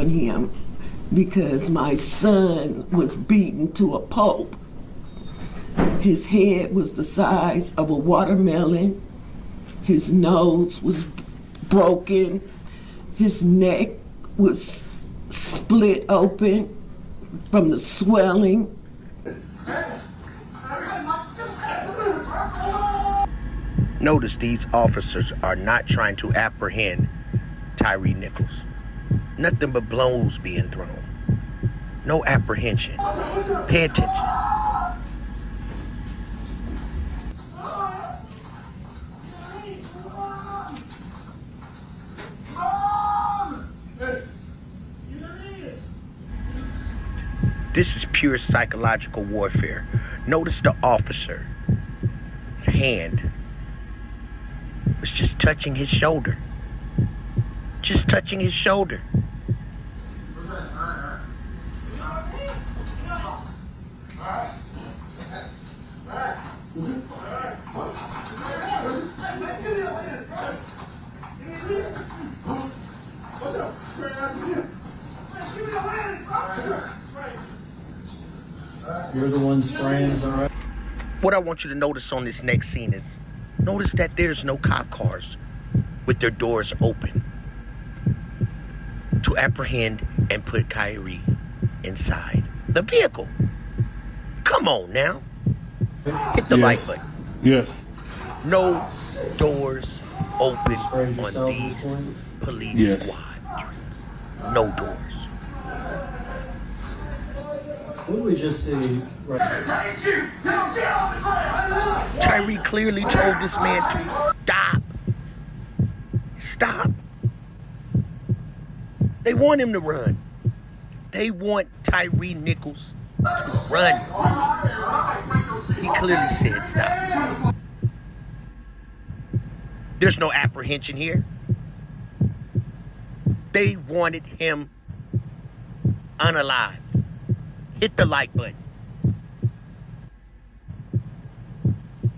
on him because my son was beaten to a pulp. His head was the size of a watermelon. His nose was broken. His neck was split open from the swelling. Notice these officers are not trying to apprehend Tyre Nichols. Nothing but blows being thrown. No apprehension. Pay attention. This is pure psychological warfare. Notice the officer's hand was just touching his shoulder. Just touching his shoulder. You're the one spraying, is that right? What I want you to notice on this next scene is, notice that there's no cop cars with their doors open to apprehend and put Kyrie inside the vehicle. Come on now. Hit the like button. Yes. No doors open on these police squad. No doors. What did we just see right Tyre clearly told this man to stop. Stop. They want him to run. They want Tyre Nichols to run. He clearly said stop. There's no apprehension here. They wanted him unalive. Hit the like button.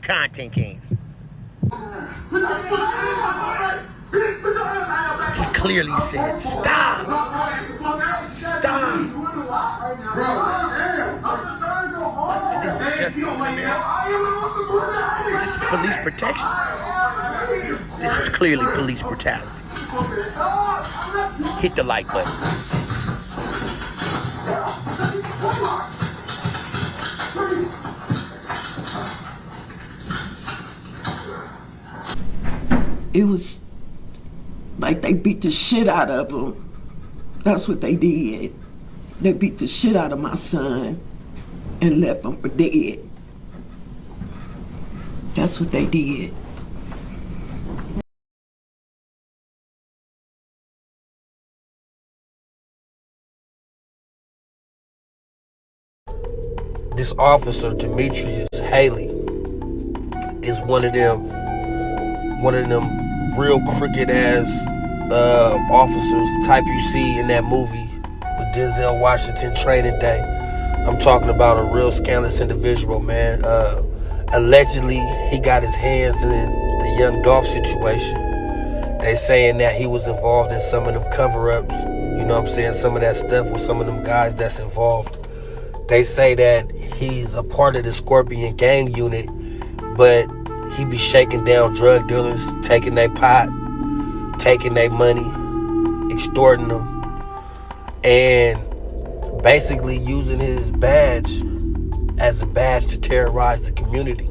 Content Kings. He clearly said, stop. Stop. This is police protection. This is clearly police brutality. Hit the like button. It was like they beat the shit out of him. That's what they did. They beat the shit out of my son and left him for dead. That's what they did. This officer, Demetrius Haley, is one of them real crooked ass officers, the type you see in that movie with Denzel Washington, Training Day. I'm talking about a real scandalous individual, man. Allegedly, he got his hands in the young Dolph situation. They saying that he was involved in some of them cover-ups, you know what I'm saying, some of that stuff with some of them guys that's involved. They say that he's a part of the Scorpion gang unit, but he be shaking down drug dealers, taking their pot, taking their money, extorting them, and basically using his badge as a badge to terrorize the community.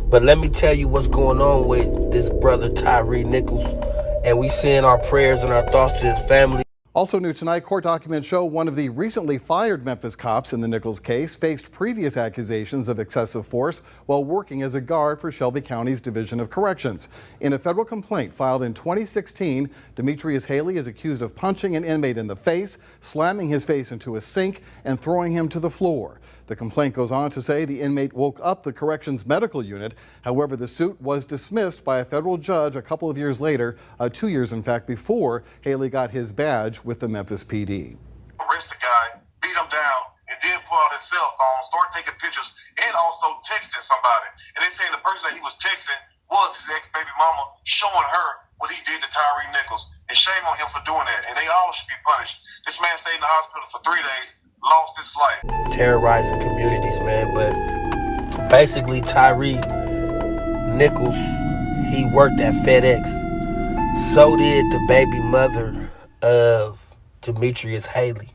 But let me tell you what's going on with this brother Tyre Nichols, and we send our prayers and our thoughts to his family. Also new tonight, court documents show one of the recently fired Memphis cops in the Nichols case faced previous accusations of excessive force while working as a guard for Shelby County's Division of Corrections. In a federal complaint filed in 2016, Demetrius Haley is accused of punching an inmate in the face, slamming his face into a sink, and throwing him to the floor. The complaint goes on to say the inmate woke up the corrections medical unit. However, the suit was dismissed by a federal judge a couple of years later, 2 years in fact, before Haley got his badge with the Memphis PD. Arrest the guy, beat him down, and then pull out his cell phone, start taking pictures, and also texting somebody. And they say the person that he was texting was his ex-baby mama showing her what he did to Tyree Nichols. And shame on him for doing that. And they all should be punished. This man stayed in the hospital for 3 days, lost his life. Terrorizing communities, man. But basically, Tyree Nichols, he worked at FedEx. So did the baby mother of Demetrius Haley.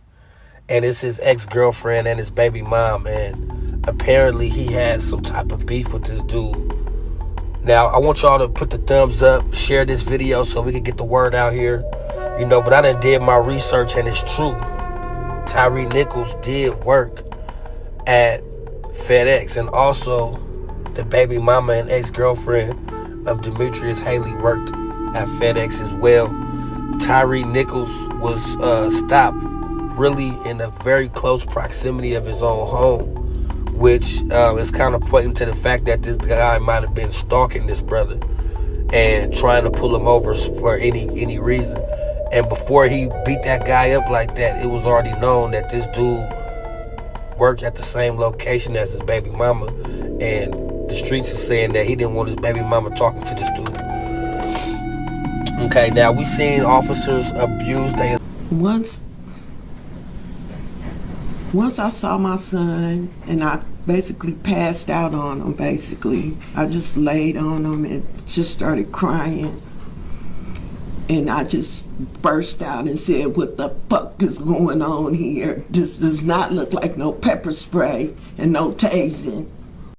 And it's his ex-girlfriend and his baby mom. And apparently he had some type of beef with this dude. Now, I want y'all to put the thumbs up, share this video so we can get the word out here. You know, but I done did my research and it's true. Tyree Nichols did work at FedEx. And also, the baby mama and ex-girlfriend of Demetrius Haley worked at FedEx as well. Tyree Nichols was stopped really in a very close proximity of his own home, which is kind of pointing to the fact that this guy might have been stalking this brother and trying to pull him over for any reason. And before he beat that guy up like that, it was already known that this dude worked at the same location as his baby mama, and the streets are saying that he didn't want his baby mama talking to this dude. Okay, now we seen officers abuse their... Once I saw my son and I basically passed out on him, basically. I just laid on him and just started crying. And I just burst out and said, what the fuck is going on here? This does not look like no pepper spray and no tasing.